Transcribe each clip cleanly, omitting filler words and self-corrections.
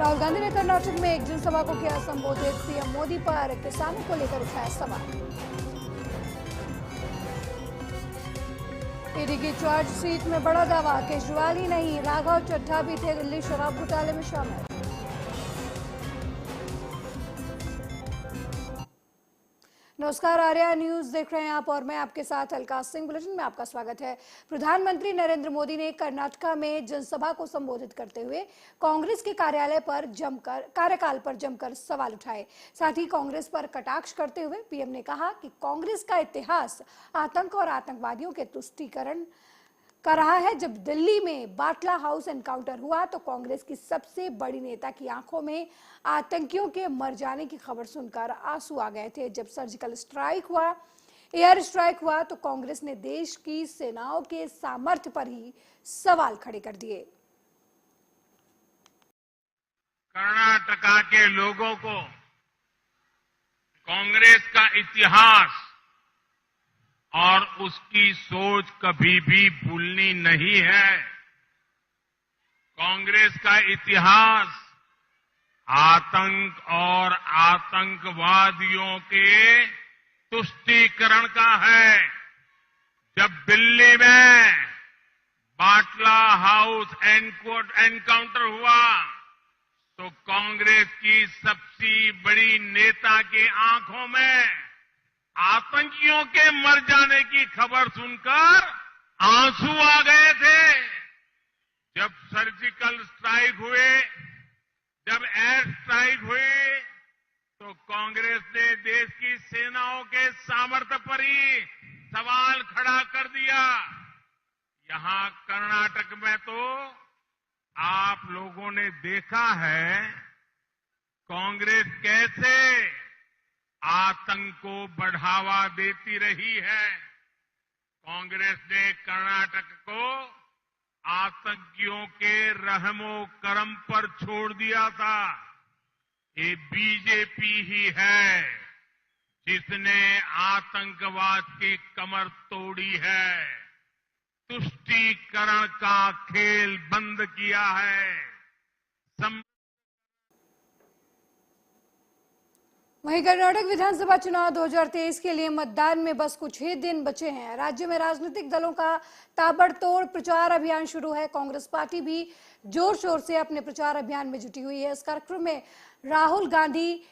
राहुल गांधी ने कर्नाटक में एक जनसभा को किया संबोधित। पीएम मोदी पर किसानों को लेकर उठाया सवाल। ईडी की चार्जशीट में बड़ा दावा, केजरीवाल ही नहीं राघव चड्ढा भी थे दिल्ली शराब घोटाले में शामिल। नमस्कार, आर्या न्यूज देख रहे हैं आप और मैं आपके साथ अलका सिंह। बुलेटिन में आपका स्वागत है। प्रधानमंत्री नरेंद्र मोदी ने कर्नाटका में जनसभा को संबोधित करते हुए कांग्रेस के कार्यकाल पर जमकर सवाल उठाए। साथ ही कांग्रेस पर कटाक्ष करते हुए पीएम ने कहा कि कांग्रेस का इतिहास आतंक और आतंकवादियों के तुष्टीकरण कर रहा है। जब दिल्ली में बाटला हाउस एनकाउंटर हुआ तो कांग्रेस की सबसे बड़ी नेता की आंखों में आतंकियों के मर जाने की खबर सुनकर आंसू आ गए थे। जब सर्जिकल स्ट्राइक हुआ, एयर स्ट्राइक हुआ तो कांग्रेस ने देश की सेनाओं के सामर्थ्य पर ही सवाल खड़े कर दिए। कर्नाटका के लोगों को कांग्रेस का इतिहास और उसकी सोच कभी भी भूलनी नहीं है। कांग्रेस का इतिहास आतंक और आतंकवादियों के तुष्टीकरण का है। जब दिल्ली में बाटला हाउस एनकाउंटर हुआ तो कांग्रेस की सबसे बड़ी नेता की आंखों में आतंकियों के मर जाने की खबर सुनकर आंसू आ गए थे। जब सर्जिकल स्ट्राइक हुए, जब एयर स्ट्राइक हुई तो कांग्रेस ने देश की सेनाओं के सामर्थ्य पर ही सवाल खड़ा कर दिया। यहां कर्नाटक में तो आप लोगों ने देखा है कांग्रेस कैसे आतंक को बढ़ावा देती रही है। कांग्रेस ने कर्नाटक को आतंकियों के रहमो करम पर छोड़ दिया था। ये बीजेपी ही है जिसने आतंकवाद की कमर तोड़ी है, तुष्टीकरण का खेल बंद किया है। वहीं कर्नाटक विधानसभा चुनाव 2023 के लिए मतदान में बस कुछ ही दिन बचे हैं। राज्य में राजनीतिक दलों का ताबड़तोड़ प्रचार अभियान शुरू है। कांग्रेस पार्टी भी जोर शोर से अपने प्रचार अभियान में जुटी हुई है। इस कार्यक्रम में राहुल गांधी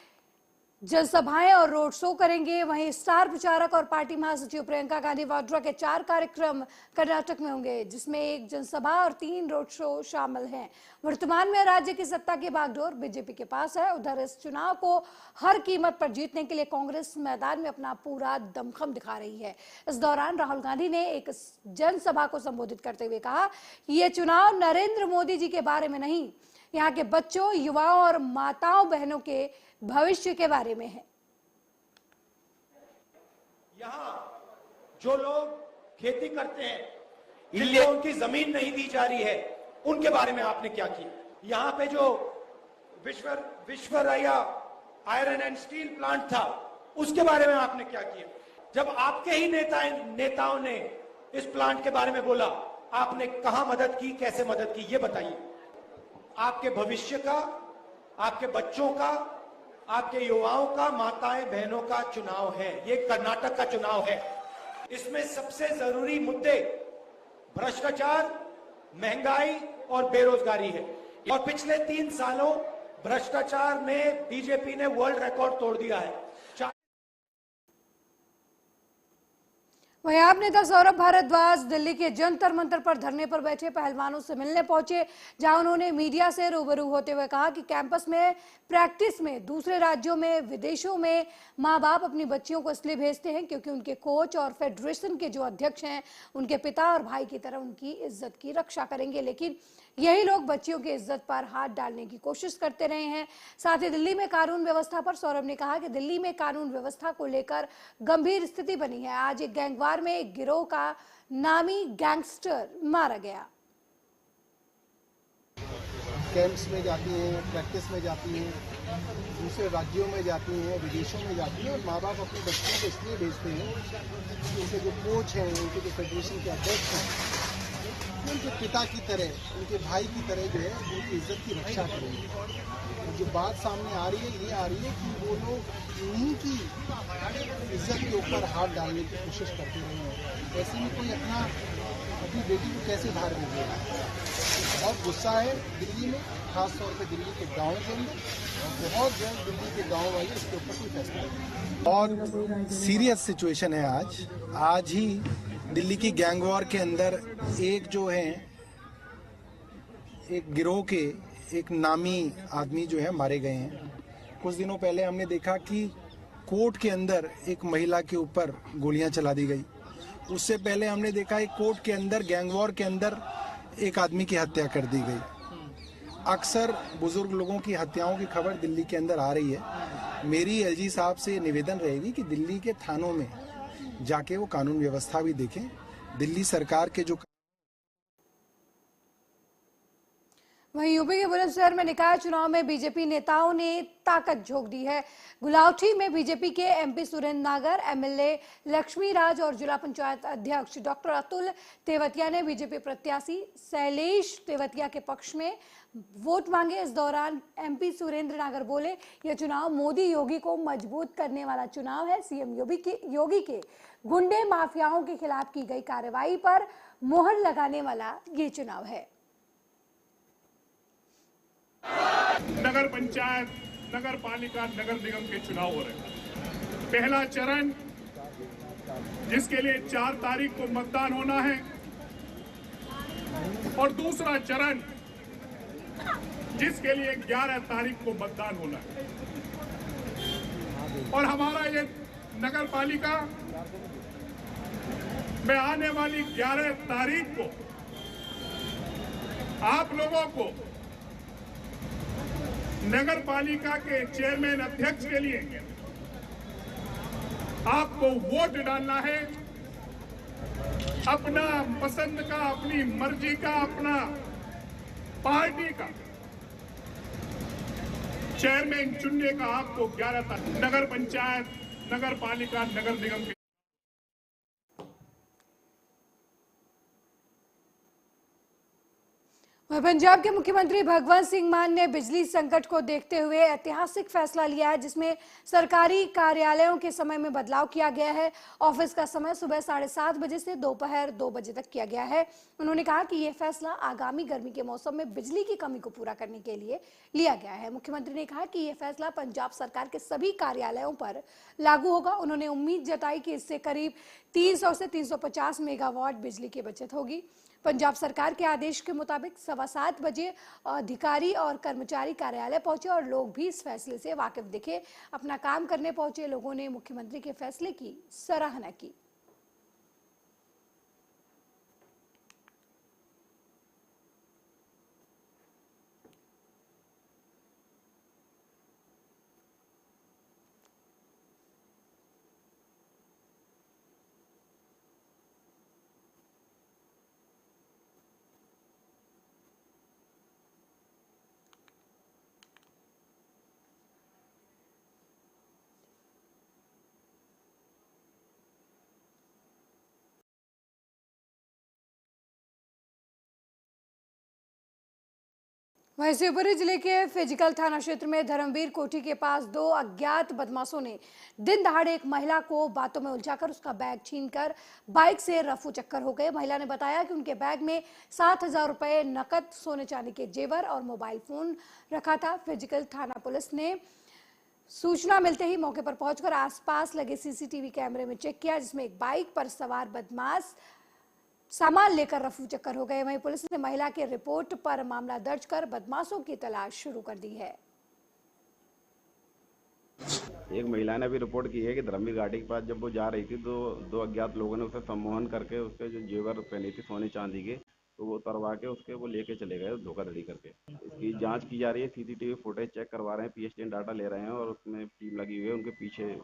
जनसभाएं और रोड शो करेंगे। वहीं स्टार प्रचारक और पार्टी महासचिव प्रियंका गांधी वाड्रा के 4 कार्यक्रम कर्नाटक में होंगे, जिसमें 1 जनसभा और 3 रोड शो शामिल हैं। वर्तमान में राज्य की सत्ता की बागडोर बीजेपी के पास है। उधर इस चुनाव को हर कीमत पर जीतने के लिए कांग्रेस मैदान में अपना पूरा दमखम दिखा रही है। इस दौरान राहुल गांधी ने एक जनसभा को संबोधित करते हुए कहा कि ये चुनाव नरेंद्र मोदी जी के बारे में नहीं, यहाँ के बच्चों, युवाओं और माताओं बहनों के भविष्य के बारे में है। यहाँ जो लोग खेती करते हैं, जिनको उनकी जमीन नहीं दी जा रही है, उनके बारे में आपने क्या किया? यहाँ पे जो Visvesvaraya iron and steel plant था, उसके बारे में आपने क्या किया? जब आपके ही नेताओं ने इस प्लांट के बारे में बोला, आपने कहां मदद की, कैसे मदद की, ये बताइए। आपके भविष्य का, आपके बच्चों का, आपके युवाओं का, माताएं बहनों का चुनाव है। ये कर्नाटक का चुनाव है। इसमें सबसे जरूरी मुद्दे भ्रष्टाचार, महंगाई और बेरोजगारी है। और पिछले 3 सालों भ्रष्टाचार में बीजेपी ने वर्ल्ड रिकॉर्ड तोड़ दिया है। वहीं आप नेता सौरभ भारद्वाज दिल्ली के जंतर मंतर पर धरने पर बैठे पहलवानों से मिलने पहुंचे, जहां उन्होंने मीडिया से रूबरू होते हुए कहा कि कैंपस में, प्रैक्टिस में, दूसरे राज्यों में, विदेशों में माँ बाप अपनी बच्चियों को इसलिए भेजते हैं क्योंकि उनके कोच और फेडरेशन के जो अध्यक्ष हैं उनके पिता और भाई की तरह उनकी इज्जत की रक्षा करेंगे, लेकिन यही लोग बच्चियों की इज्जत पर हाथ डालने की कोशिश करते रहे हैं। साथ ही दिल्ली में कानून व्यवस्था पर सौरभ ने कहा कि दिल्ली में कानून व्यवस्था को लेकर गंभीर स्थिति बनी है। आज एक गैंगवार में एक गिरोह का नामी गैंगस्टर मारा गया। कैंप्स में जाती हैं, प्रैक्टिस में जाती हैं, दूसरे राज्यों में जाती हैं, विदेशों में जाती हैं और माँ बाप अपने बच्चों को इसलिए भेजते हैं कि उनके जो कोच हैं, उनके जो फेडरेशन के अध्यक्ष हैं, कि उनके पिता की तरह, उनके भाई की तरह जो है उनकी इज्जत की रक्षा करेंगे। तो जो बात सामने आ रही है, ये आ रही है कि वो लोग उन्हीं की इज्जत के ऊपर हाथ डालने की कोशिश करते रहे हैं। ऐसे में कोई अपनी बेटी को कैसे धार भेजेगा? बहुत गुस्सा है दिल्ली में, खास तौर पे दिल्ली के गाँव के अंदर, और बहुत जल्द दिल्ली के गाँव वाले इसके ऊपर कोई फैसला लेंगे। और सीरियस सिचुएशन है आज ही दिल्ली की गैंग वॉर के अंदर एक जो है, एक गिरोह के एक नामी आदमी जो है मारे गए हैं। कुछ दिनों पहले हमने देखा कि कोर्ट के अंदर एक महिला के ऊपर गोलियां चला दी गई। उससे पहले हमने देखा एक कोर्ट के अंदर गैंग वॉर के अंदर एक आदमी की हत्या कर दी गई। अक्सर बुजुर्ग लोगों की हत्याओं की खबर दिल्ली के अंदर आ रही है। मेरी एलजी साहब से निवेदन रहेगी कि दिल्ली के थानों में जाके वो कानून व्यवस्था भी देखें। दिल्ली सरकार के जो वहीं यूपी के बुलंदशहर में निकाय चुनाव में बीजेपी नेताओं ने ताकत झोंक दी है। गुलावठी में बीजेपी के एमपी सुरेंद्र नागर, एमएलए लक्ष्मी राज और जिला पंचायत अध्यक्ष डॉक्टर अतुल तेवतिया ने बीजेपी प्रत्याशी शैलेश तेवतिया के पक्ष में वोट मांगे। इस दौरान एमपी सुरेंद्र नागर बोले, यह चुनाव मोदी योगी को मजबूत करने वाला चुनाव है। सीएम योगी के गुंडे माफियाओं के खिलाफ की गई कार्रवाई पर मोहर लगाने वाला ये चुनाव है। नगर पंचायत, नगर पालिका, नगर निगम के चुनाव हो रहे हैं। पहला चरण जिसके लिए 4 तारीख को मतदान होना है, और दूसरा चरण जिसके लिए 11 तारीख को मतदान होना है। और हमारा ये नगर पालिका में आने वाली 11 तारीख को आप लोगों को नगर पालिका के चेयरमैन अध्यक्ष के लिए आपको वोट डालना है। अपना पसंद का, अपनी मर्जी का, अपना पार्टी का चेयरमैन चुनने का आपको 11 तारीख नगर पंचायत, नगर पालिका, नगर निगम के पंजाब के मुख्यमंत्री भगवंत सिंह मान ने बिजली संकट को देखते हुए ऐतिहासिक फैसला लिया है, जिसमें सरकारी कार्यालयों के समय में बदलाव किया गया है। ऑफिस का समय सुबह 7:30 बजे से दोपहर 2 बजे तक किया गया है। उन्होंने कहा कि यह फैसला आगामी गर्मी के मौसम में बिजली की कमी को पूरा करने के लिए लिया गया है। मुख्यमंत्री ने कहा कि यह फैसला पंजाब सरकार के सभी कार्यालयों पर लागू होगा। उन्होंने उम्मीद जताई कि इससे करीब 300 से 350 मेगावाट बिजली की बचत होगी। पंजाब सरकार के आदेश के मुताबिक 7:15 बजे अधिकारी और कर्मचारी कार्यालय पहुंचे और लोग भी इस फैसले से वाकिफ दिखे। अपना काम करने पहुंचे लोगों ने मुख्यमंत्री के फैसले की सराहना की। वहीं शिवपुरी जिले के फिजिकल थाना क्षेत्र में धर्मवीर कोठी के पास 2 अज्ञात बदमाशों ने दिन दहाड़े एक महिला को बातों में उलझाकर उसका बैग छीनकर बाइक से रफू चक्कर हो गए। महिला ने बताया कि उनके बैग में 7,000 रुपए नकद, सोने चांदी के जेवर और मोबाइल फोन रखा था। फिजिकल थाना पुलिस ने सूचना मिलते ही मौके पर पहुंचकर आसपास लगे सीसीटीवी कैमरे में चेक किया, जिसमें एक बाइक पर सवार बदमाश सामान लेकर रफू चक्कर हो गए। वहीं पुलिस ने महिला के रिपोर्ट पर मामला दर्ज कर बदमाशों की तलाश शुरू कर दी है। एक महिला ने भी रिपोर्ट की है कि धर्मवीर घाटी के पास जब वो जा रही थी तो 2 अज्ञात लोगों ने उसे सम्मोहन करके उसके जो जेवर पहनी थी सोने चांदी के, तो वो उतरवा के उसके वो लेके चले गए धोखाधड़ी करके। इसकी जांच की जा रही है, सीसीटीवी फुटेज चेक करवा रहे हैं, पीएसटीएन डाटा ले रहे हैं और उसमें टीम लगी हुई है उनके पीछे।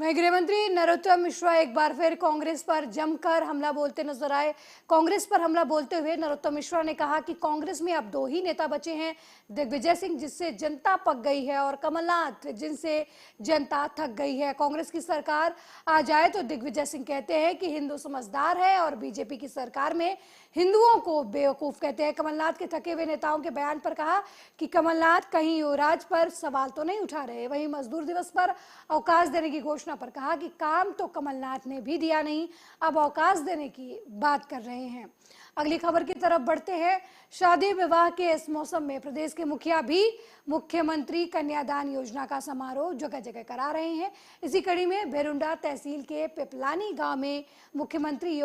वहीं गृहमंत्री नरोत्तम मिश्रा एक बार फिर कांग्रेस पर जमकर हमला बोलते नजर आए। कांग्रेस पर हमला बोलते हुए नरोत्तम मिश्रा ने कहा कि कांग्रेस में अब दो ही नेता बचे हैं, दिग्विजय सिंह जिससे जनता पक गई है और कमलनाथ जिनसे जनता थक गई है। कांग्रेस की सरकार आ जाए तो दिग्विजय सिंह कहते हैं कि हिंदू समझदार है और बीजेपी की सरकार में हिंदुओं को बेवकूफ कहते हैं। कमलनाथ के थके हुए नेताओं के बयान पर कहा कि कमलनाथ कहीं युवराज पर सवाल तो नहीं उठा रहे। वहीं मजदूर दिवस पर अवकाश देने की घोषणा पर कहा कि काम तो कमलनाथ ने भी दिया नहीं, अब अवकाश देने की बात कर रहे हैं। अगली खबर की तरफ बढ़ते हैं। शादी विवाह के इस मौसम में प्रदेश के मुखिया भी मुख्यमंत्री कन्यादान योजना का समारोह जगह जगह करा रहे हैं। इसी कड़ी में भेरुंडा तहसील के पिपलानी गांव में मुख्यमंत्री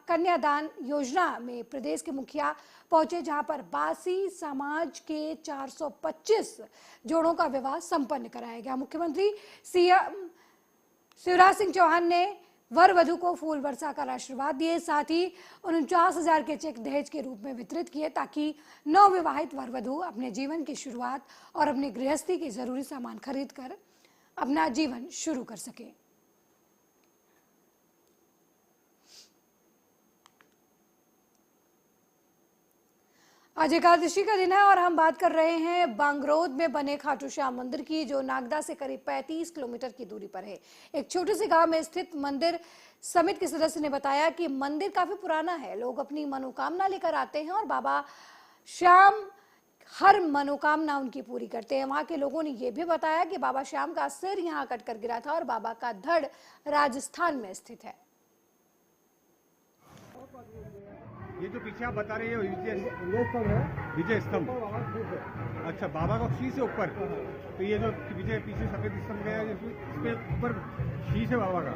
कन्यादान योजना में प्रदेश के मुखिया पहुंचे, जहां पर बासी समाज के 425 जोड़ों का विवाह संपन्न कराया गया। मुख्यमंत्री शिवराज सिंह चौहान ने वर वधु को फूल बरसाकर आशीर्वाद दिए, साथ ही 49,000 के चेक दहेज के रूप में वितरित किए ताकि नवविवाहित वर वधु अपने जीवन की शुरुआत और अपनी गृहस्थी के जरूरी सामान खरीदकर अपना जीवन शुरू कर सके। आज एकादशी का दिन है और हम बात कर रहे हैं बांगरोद में बने खाटू श्याम मंदिर की, जो नागदा से करीब 35 किलोमीटर की दूरी पर है। एक छोटे से गांव में स्थित मंदिर समिति के सदस्य ने बताया कि मंदिर काफी पुराना है, लोग अपनी मनोकामना लेकर आते हैं और बाबा श्याम हर मनोकामना उनकी पूरी करते हैं। वहां के लोगों ने यह भी बताया कि बाबा श्याम का सिर यहां कटकर गिरा था और बाबा का धड़ राजस्थान में स्थित है। ये जो पीछे आप बता रहे हैं विजय स्तंभ, अच्छा बाबा का शीश है ऊपर, तो ये जो विजय पीछे सफेद स्तंभ गया है इसके ऊपर शीश है बाबा का,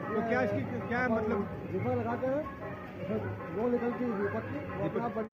तो क्या इसकी क्या मतलब दीपक लगाते हैं वो निकलती है।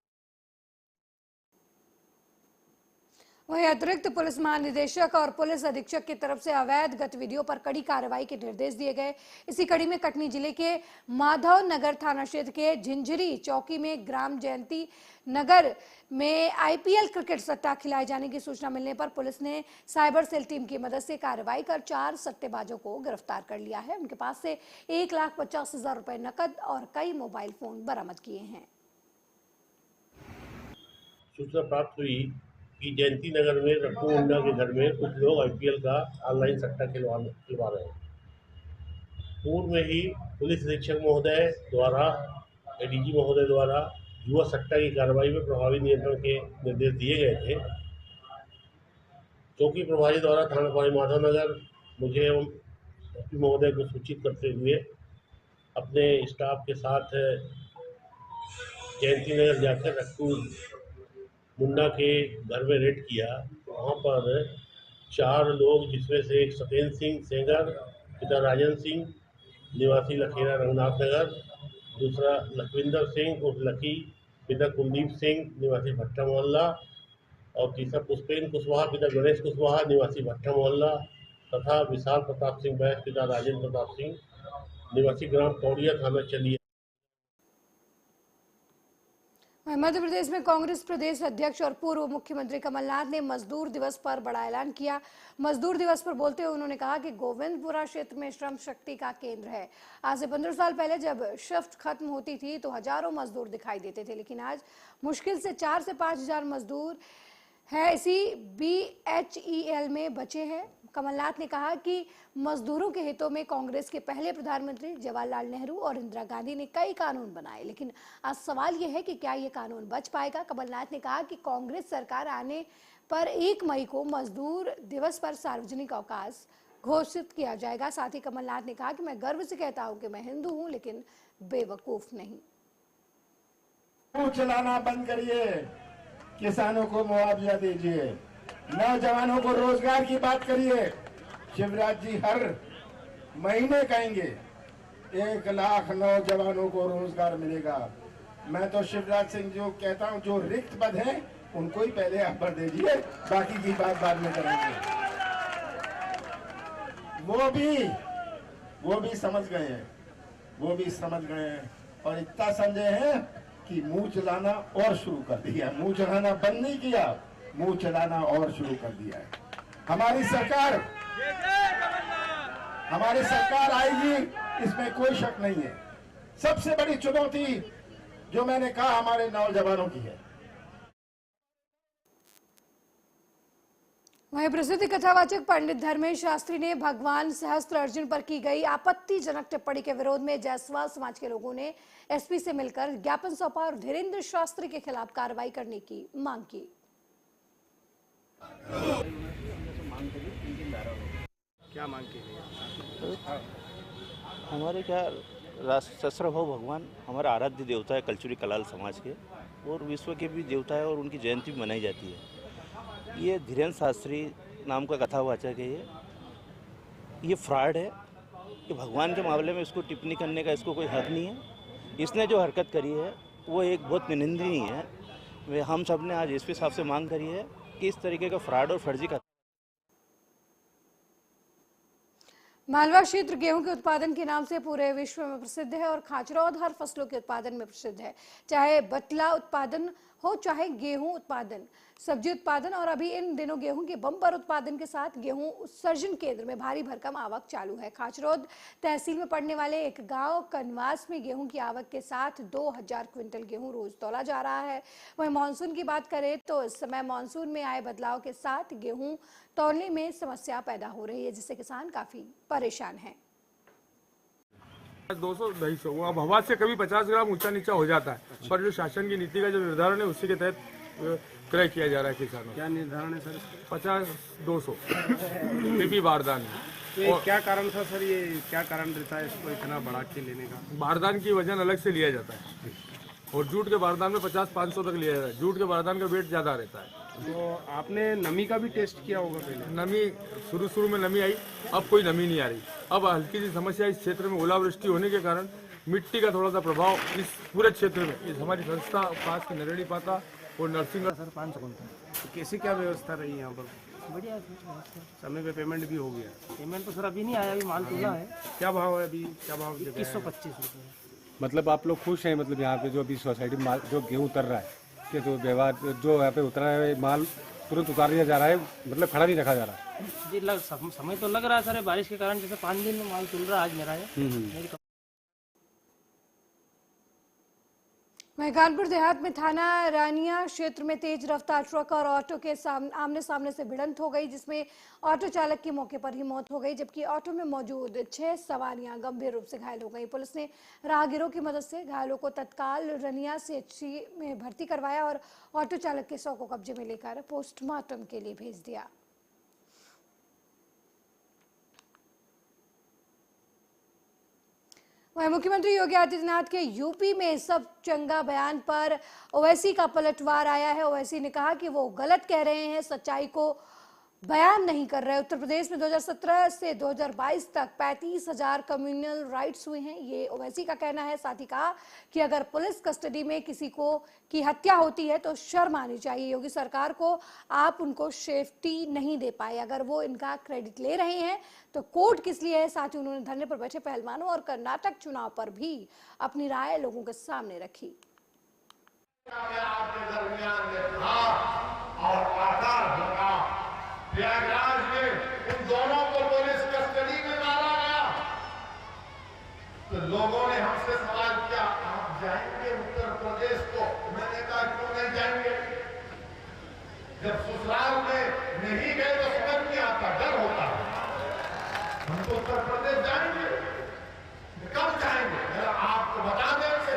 वहीं अतिरिक्त पुलिस महानिदेशक और पुलिस अधीक्षक की तरफ से अवैध गतिविधियों पर कड़ी कार्रवाई के निर्देश दिए गए। इसी कड़ी में कटनी जिले के माधव नगर थाना क्षेत्र के झिंझरी चौकी में ग्राम जयंती नगर में IPL क्रिकेट सट्टा खिलाए जाने की सूचना मिलने पर पुलिस ने साइबर सेल टीम की मदद से कार्रवाई कर 4 सट्टेबाजों को गिरफ्तार कर लिया है। उनके पास से 1,50,000 रुपए नकद और कई मोबाइल फोन बरामद किए हैं। सूचना प्राप्त हुई कि जयंती नगर में रट्टू मुंडा के घर में कुछ लोग IPL का ऑनलाइन सट्टा खिलवा रहे हैं। पूर्व में ही पुलिस अधीक्षक महोदय द्वारा ADG महोदय द्वारा युवा सट्टा की कार्रवाई में प्रभावी नियंत्रण के निर्देश दिए गए थे। चौकी प्रभारी द्वारा थाना प्रभारी माधव नगर मुझे एवं SP महोदय को सूचित करते हुए अपने स्टाफ के साथ जयंती नगर जाकर रट्टू मुंडा के घर में रेड किया। वहाँ पर 4 लोग जिसमें से एक सत्येंद्र सिंह सेंगर पिता राजन सिंह निवासी लखेरा रघुनाथ नगर, दूसरा लखविंदर सिंह उर्फ लकी पिता कुलदीप सिंह निवासी भट्टा मोहल्ला और तीसरा पुष्पेंद्र कुशवाहा पिता गणेश कुशवाहा निवासी भट्टा मोहल्ला तथा विशाल प्रताप सिंह बैस पिता राजेंद्र प्रताप सिंह निवासी ग्राम कौड़िया थाना चलिए। मध्य प्रदेश में कांग्रेस प्रदेश अध्यक्ष और पूर्व मुख्यमंत्री कमलनाथ ने मजदूर दिवस पर बड़ा ऐलान किया। मजदूर दिवस पर बोलते हुए उन्होंने कहा कि गोविंदपुरा क्षेत्र में श्रम शक्ति का केंद्र है। आज से 15 साल पहले जब शिफ्ट खत्म होती थी तो हजारों मजदूर दिखाई देते थे, लेकिन आज मुश्किल से 4 से 5 हजार मजदूर है इसी BHEL में बचे हैं। कमलनाथ ने कहा कि मजदूरों के हितों में कांग्रेस के पहले प्रधानमंत्री जवाहरलाल नेहरू और इंदिरा गांधी ने कई कानून बनाए, लेकिन आज सवाल यह है कि क्या ये कानून बच पाएगा। कमलनाथ ने कहा कि कांग्रेस सरकार आने पर 1 मई को मजदूर दिवस पर सार्वजनिक अवकाश घोषित किया जाएगा। साथ ही कमलनाथ ने कहा कि मैं गर्व से कहता हूं कि मैं हिंदू हूं, लेकिन बेवकूफ नहीं। चलाना बंद करिए, किसानों को मुआवजा दीजिए, नौजवानों को रोजगार की बात करिए। शिवराज जी हर महीने कहेंगे 1 लाख नौजवानों को रोजगार मिलेगा। मैं तो शिवराज सिंह जो कहता हूं, जो रिक्त पद हैं उनको ही पहले अखबार दीजिए, बाकी की बात बाद में करेंगे। वो भी समझ गए हैं और इतना समझे हैं कि मुंह चलाना और शुरू कर दिया। मुंह चलाना बंद नहीं किया, मुंह चलाना और शुरू कर दिया है। हमारी सरकार आएगी, इसमें कोई शक नहीं है। सबसे बड़ी चुनौती जो मैंने कहा हमारे नौजवानों की है। वहीं प्रसिद्ध कथावाचक पंडित धर्मेश शास्त्री ने भगवान सहस्त्र अर्जुन पर की गई आपत्तिजनक टिप्पणी के विरोध में जायसवाल समाज के लोगों ने एसपी से मिलकर ज्ञापन सौंपा और धीरेन्द्र शास्त्री के खिलाफ कार्रवाई करने की मांग की। क्या मांग की? हमारे क्या सहस्त्र भाव भगवान हमारा आराध्य देवता है कलचुरी कलाल समाज के, और विश्व के भी देवता है और उनकी जयंती भी मनाई जाती है। ये धीरेन्द्र शास्त्री नाम का कथावाचक है, ये फ्रॉड है। कि भगवान के मामले में इसको टिप्पणी करने का इसको कोई हक नहीं है। इसने जो हरकत करी है वो एक बहुत निंदनीय है। वे हम सब ने आज एसपी साहब से मांग करी है कि इस तरीके का फ्रॉड और फर्जी का। मालवा क्षेत्र गेहूं के उत्पादन के नाम से पूरे विश्व में प्रसिद्ध है और खाचरौद हर फसलों के उत्पादन में प्रसिद्ध है, चाहे बटला उत्पादन हो चाहे गेहूं उत्पादन, सब्जी उत्पादन और अभी इन दिनों गेहूं के बम्पर उत्पादन के साथ गेहूं उत्सर्जन केंद्र में भारी भरकम आवक चालू है। खाचरौद तहसील में पड़ने वाले एक गांव कनवास में गेहूं की आवक के साथ 2000 क्विंटल गेहूं रोज तौला जा रहा है। वहीं मानसून की बात करें तो इस समय मानसून में आए बदलाव के साथ गेहूं तौलने में समस्या पैदा हो रही है, जिससे किसान काफी परेशान हैं। 200-250 अब हवा से कभी 50 ग्राम ऊंचा नीचा हो जाता है, पर जो शासन की नीति का जो निर्धारण है उसी के तहत क्रय किया जा रहा है किसानों। क्या निर्धारण है सर? 50-200 पीपी बारदान। तो क्या कारण था सर, ये क्या कारण रहता है इसको इतना बढ़ा के लेने का? बारदान की वजन अलग से लिया जाता है और जूट के बारदान में 50-500 तक लिया जाता है। जूट के बारदान का वेट ज्यादा रहता है। तो आपने नमी का भी टेस्ट किया होगा पहले? नमी शुरू में नमी आई, अब कोई नमी नहीं आ रही। अब हल्की सी समस्या इस क्षेत्र में ओलावृष्टि होने के कारण मिट्टी का थोड़ा सा प्रभाव इस पूरे क्षेत्र में, इस हमारी संस्था पास की नरेड़ी पाता और नरसिंह सर 5 कुंटल। तो कैसी क्या व्यवस्था रही यहाँ पर? बढ़िया। समय पे पेमेंट भी हो गया? पेमेंट तो सर अभी नहीं आया, अभी माल तोला है। क्या भाव है अभी? क्या भाव? 2125 रुपये। मतलब आप लोग खुश हैं? मतलब यहाँ पे जो अभी सोसाइटी माल जो गेहूँ उतर रहा है कि जो व्यवहार जो यहाँ पे उतरा है माल तुरंत उतार दिया जा रहा है, मतलब खड़ा नहीं रखा जा रहा? जी समय तो लग रहा है सर, बारिश के कारण जैसे 5 दिन में माल तुल रहा है। आज मेरा है। वहीं कानपुर देहात में थाना रानिया क्षेत्र में तेज रफ्तार ट्रक और ऑटो के आमने सामने से भिड़ंत हो गई, जिसमें ऑटो चालक की मौके पर ही मौत हो गई, जबकि ऑटो में मौजूद 6 सवारियां गंभीर रूप से घायल हो गई। पुलिस ने राहगीरों की मदद से घायलों को तत्काल रानिया सीएचसी में भर्ती करवाया और ऑटो चालक के शव को कब्जे में लेकर पोस्टमार्टम के लिए भेज दिया। वहीं मुख्यमंत्री योगी आदित्यनाथ के यूपी में सब चंगा बयान पर ओवैसी का पलटवार आया है। ओवैसी ने कहा कि वो गलत कह रहे हैं, सच्चाई को बयान नहीं कर रहे। उत्तर प्रदेश में 2017 से 2022 तक 35,000 कम्युनल राइट्स हुए हैं, ये ओवैसी का कहना है। साथ ही कहा कि अगर पुलिस कस्टडी में किसी को की हत्या होती है तो शर्म आनी चाहिए। योगी सरकार को आप उनको सेफ्टी नहीं दे पाए, अगर वो इनका क्रेडिट ले रहे हैं तो कोर्ट किस लिए है। साथ ही उन्होंने धरने पर बैठे पहलवानों और कर्नाटक चुनाव पर भी अपनी राय लोगों के सामने रखी। प्रयागराज में उन दोनों को पुलिस कस्टडी में मारा गया तो लोगों ने हमसे सवाल किया, आप जाएंगे उत्तर प्रदेश को? मैंने कहा क्यों नहीं जाएंगे? जब ससुराल में नहीं गए तो समझ नहीं आता, डर होता है। हम तो उत्तर प्रदेश जाएंगे, कब जाएंगे? आपको बता देंगे।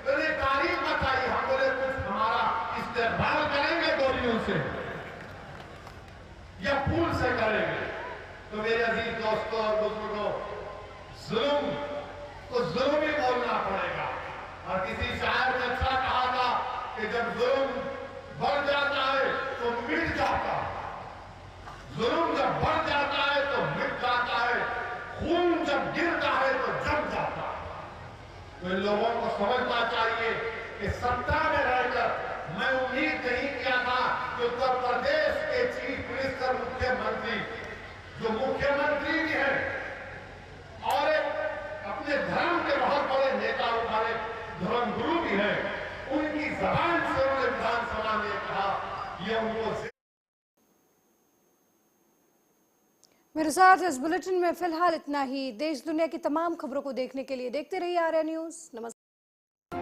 मैंने तारीख बताई, हम बोले कुछ हमारा इस्तेमाल करेंगे गोलियों से या फूल से करेंगे। तो मेरे अजीज दोस्तों और बुजुर्गों, जुल्म तो जुल्म ही बोलना पड़ेगा। और किसी शायर ने अच्छा कहा था कि जब जुल्म बढ़ जाता है तो मिट जाता है, जुल्म जब बढ़ जाता है तो मिट जाता है, खून जब गिरता है तो जम जाता है। तो इन लोगों को समझना चाहिए कि सत्ता में रहकर मैं उम्मीद नहीं किया था कि उत्तर प्रदेश के चीफ मिनिस्टर मुख्यमंत्री, जो मुख्यमंत्री भी है और अपने धर्म के बहुत बड़े नेता, हमारे धर्मगुरु भी हैं, उनकी जबान से उन्होंने विधानसभा में कहा, ये उनको मेरे साथ इस बुलेटिन में फिलहाल इतना ही। देश दुनिया की तमाम खबरों को देखने के लिए देखते रहिए आर्या न्यूज। नमस्कार।